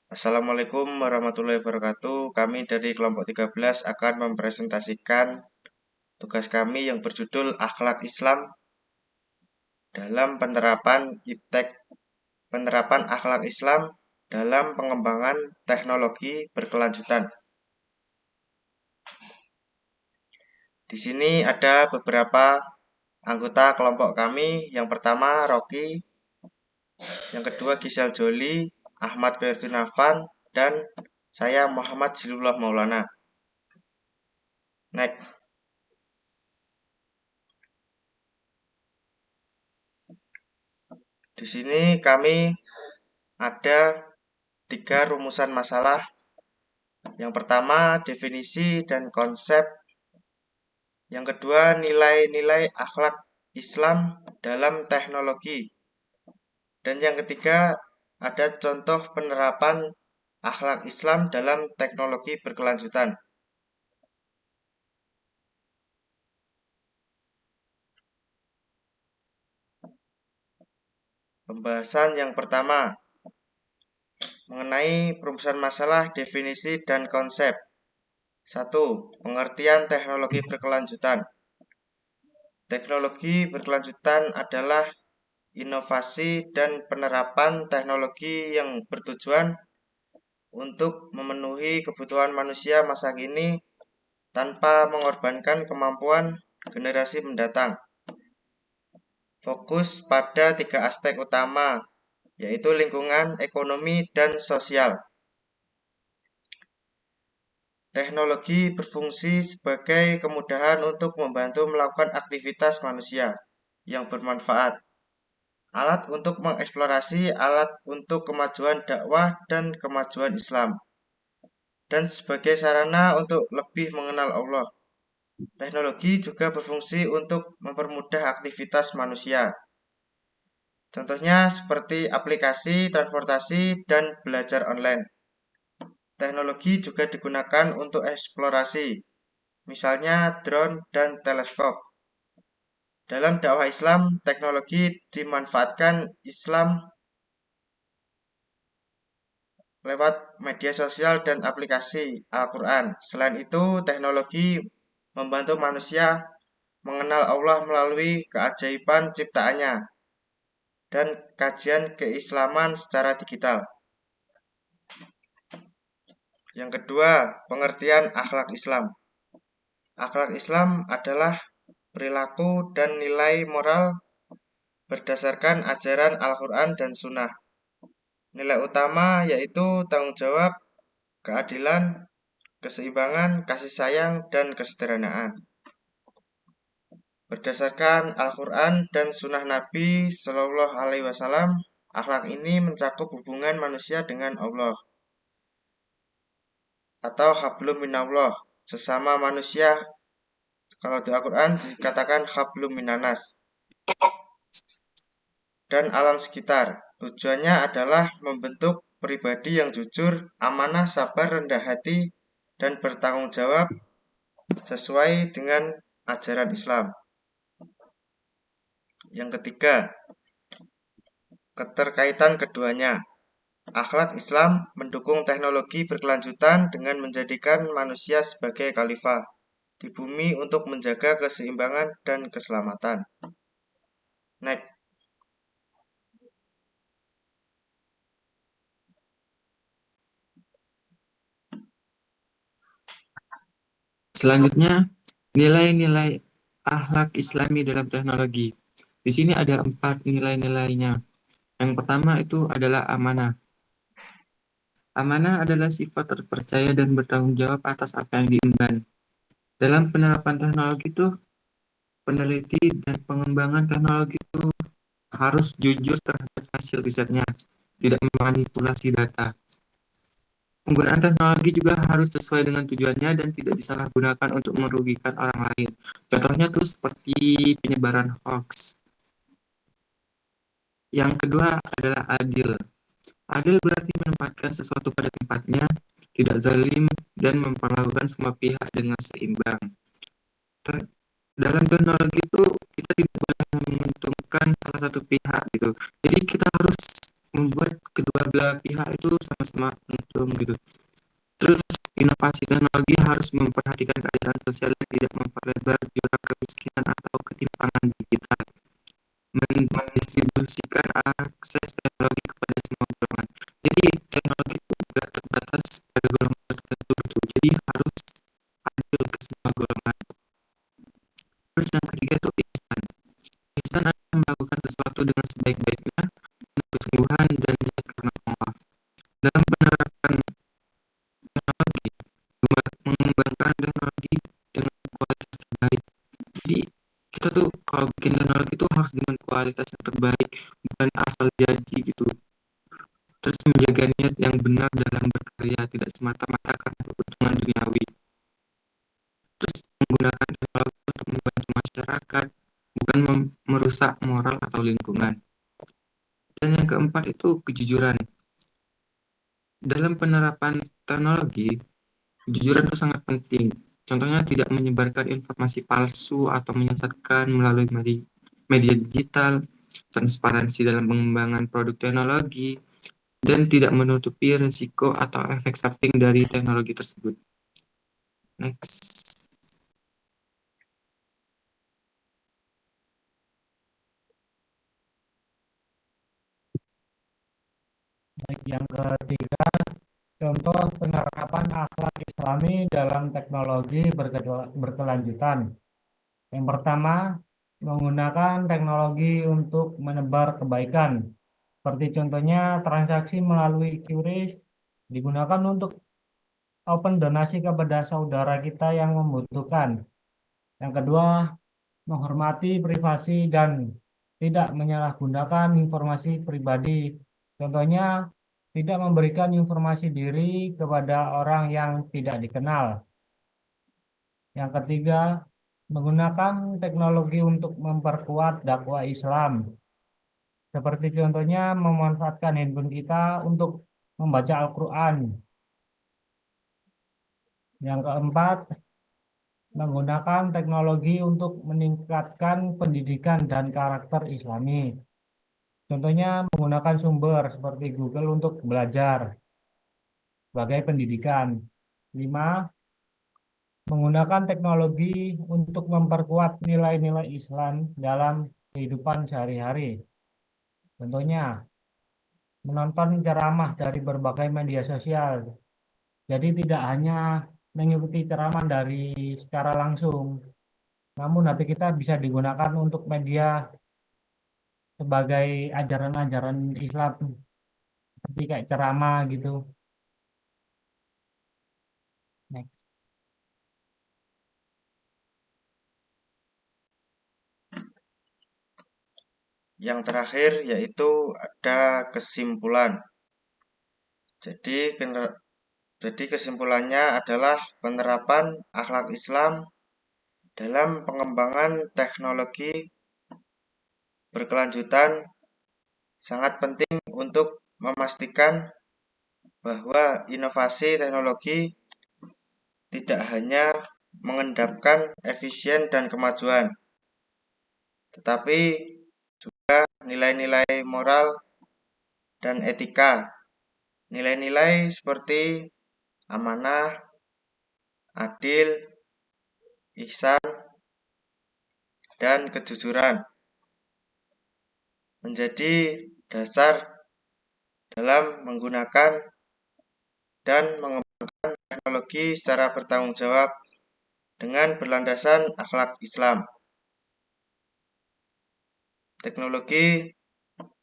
Assalamualaikum warahmatullahi wabarakatuh. Kami dari kelompok 13 akan mempresentasikan tugas kami yang berjudul Akhlak Islam dalam penerapan penerapan akhlak Islam dalam pengembangan teknologi berkelanjutan. Di sini ada beberapa anggota kelompok kami. Yang pertama Rocky, yang kedua Gisel Joli, Ahmad Khairudin, dan saya Muhammad Zilullah Maulana. Next. Di sini kami ada 3 rumusan masalah. Yang pertama, definisi dan konsep. Yang kedua, nilai-nilai akhlak Islam dalam teknologi. Dan yang ketiga, ada contoh penerapan akhlak Islam dalam teknologi berkelanjutan. Pembahasan yang pertama mengenai perumusan masalah, definisi, dan konsep. 1. Pengertian teknologi berkelanjutan. Teknologi berkelanjutan adalah inovasi dan penerapan teknologi yang bertujuan untuk memenuhi kebutuhan manusia masa kini tanpa mengorbankan kemampuan generasi mendatang. Fokus pada 3 aspek utama, yaitu lingkungan, ekonomi, dan sosial. Teknologi berfungsi sebagai kemudahan untuk membantu melakukan aktivitas manusia yang bermanfaat. Alat untuk mengeksplorasi, alat untuk kemajuan dakwah dan kemajuan Islam, dan sebagai sarana untuk lebih mengenal Allah. Teknologi juga berfungsi untuk mempermudah aktivitas manusia. Contohnya seperti aplikasi, transportasi, dan belajar online. Teknologi juga digunakan untuk eksplorasi, misalnya drone dan teleskop. Dalam dakwah Islam, teknologi dimanfaatkan Islam lewat media sosial dan aplikasi Al-Quran. Selain itu, teknologi membantu manusia mengenal Allah melalui keajaiban ciptaannya dan kajian keislaman secara digital. Yang kedua, pengertian akhlak Islam. Akhlak Islam adalah perilaku dan nilai moral berdasarkan ajaran Al-Quran dan Sunnah. Nilai utama yaitu tanggung jawab, keadilan, keseimbangan, kasih sayang, dan kesederhanaan. Berdasarkan Al-Quran dan Sunnah Nabi Shallallahu Alaihi Wasallam, akhlak ini mencakup hubungan manusia dengan Allah atau hablum minallah, sesama manusia. Kalau di Al-Quran dikatakan hablum minanas, dan alam sekitar. Tujuannya adalah membentuk pribadi yang jujur, amanah, sabar, rendah hati, dan bertanggung jawab sesuai dengan ajaran Islam. Yang ketiga, keterkaitan keduanya. Akhlak Islam mendukung teknologi berkelanjutan dengan menjadikan manusia sebagai khalifah di bumi untuk menjaga keseimbangan dan keselamatan. Next. Selanjutnya, nilai-nilai akhlak Islami dalam teknologi. Di sini ada 4 nilai-nilainya. Yang pertama itu adalah amanah. Amanah adalah sifat terpercaya dan bertanggung jawab atas apa yang diemban. Dalam penerapan teknologi itu, peneliti dan pengembangan teknologi itu harus jujur terhadap hasil risetnya, tidak memanipulasi data. Penggunaan teknologi juga harus sesuai dengan tujuannya dan tidak disalahgunakan untuk merugikan orang lain. Contohnya tuh seperti penyebaran hoax. Yang kedua adalah adil. Adil berarti menempatkan sesuatu pada tempatnya, tidak zalim, dan memperlakukan semua pihak dengan seimbang. Dalam teknologi itu kita tidak boleh menguntungkan salah satu pihak gitu. Jadi kita harus membuat kedua belah pihak itu sama-sama untung gitu. Terus inovasi teknologi harus memperhatikan keadaan sosial yang tidak memperlebar jurang kemiskinan atau ketimpangan digital, mendistribusikan akses teknologi kepada semua golongan. Jadi teknologi itu tidak terbatas pada golongan tertentu gitu. Jadi harus adil ke semua golongan. Terus yang ketiga itu ihsan. Ihsan adalah melakukan sesuatu dengan sebaik-baiknya, dengan kesungguhan dan niat karena Allah. Dalam penerapan teknologi, mengembangkan teknologi dengan kualitas terbaik. Jadi kita tuh kalau bikin teknologi itu harus dengan kualitas yang terbaik, bukan asal jadi gitu. Terus menjaga niat yang benar dalam berkarya, tidak semata-mata karena keuntungan duniawi. Terus menggunakan teknologi untuk membantu masyarakat, bukan merusak moral atau lingkungan. Dan yang keempat itu kejujuran. Dalam penerapan teknologi, kejujuran itu sangat penting. Contohnya tidak menyebarkan informasi palsu atau menyesatkan melalui media digital, transparansi dalam pengembangan produk teknologi, dan tidak menutupi risiko atau efek samping dari teknologi tersebut. Next. Baik, yang ketiga, contoh penerapan akhlak Islami dalam teknologi berkelanjutan. Yang pertama, menggunakan teknologi untuk menebar kebaikan. Seperti contohnya transaksi melalui QRIS digunakan untuk open donasi kepada saudara kita yang membutuhkan. Yang kedua, menghormati privasi dan tidak menyalahgunakan informasi pribadi. Contohnya, tidak memberikan informasi diri kepada orang yang tidak dikenal. Yang ketiga, menggunakan teknologi untuk memperkuat dakwah Islam. Seperti contohnya memanfaatkan handphone kita untuk membaca Al-Quran. Yang keempat, menggunakan teknologi untuk meningkatkan pendidikan dan karakter Islami. Contohnya menggunakan sumber seperti Google untuk belajar sebagai pendidikan. 5. Menggunakan teknologi untuk memperkuat nilai-nilai Islam dalam kehidupan sehari-hari. Contohnya menonton ceramah dari berbagai media sosial. Jadi tidak hanya mengikuti ceramah dari secara langsung, namun HP kita bisa digunakan untuk media sebagai ajaran-ajaran Islam seperti kayak ceramah gitu. Next. Yang terakhir yaitu ada kesimpulan. Jadi kesimpulannya adalah penerapan akhlak Islam dalam pengembangan teknologi berkelanjutan sangat penting untuk memastikan bahwa inovasi teknologi tidak hanya mengendapkan efisien dan kemajuan, tetapi juga nilai-nilai moral dan etika. Nilai-nilai seperti amanah, adil, ihsan, dan kejujuran menjadi dasar dalam menggunakan dan mengembangkan teknologi secara bertanggung jawab dengan berlandasan akhlak Islam. Teknologi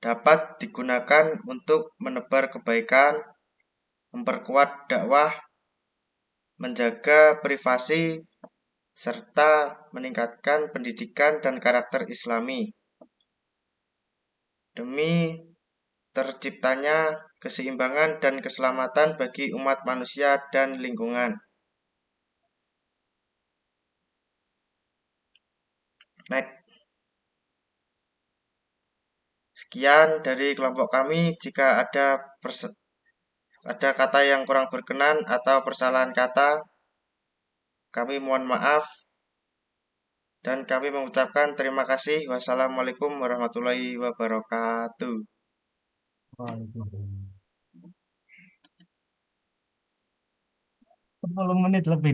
dapat digunakan untuk menebar kebaikan, memperkuat dakwah, menjaga privasi, serta meningkatkan pendidikan dan karakter Islami demi terciptanya keseimbangan dan keselamatan bagi umat manusia dan lingkungan. Next. Sekian dari kelompok kami. Jika ada kata yang kurang berkenan atau persalahan kata, kami mohon maaf dan kami mengucapkan terima kasih. Wassalamualaikum warahmatullahi wabarakatuh. Waalaikumsalam. 10 menit lebih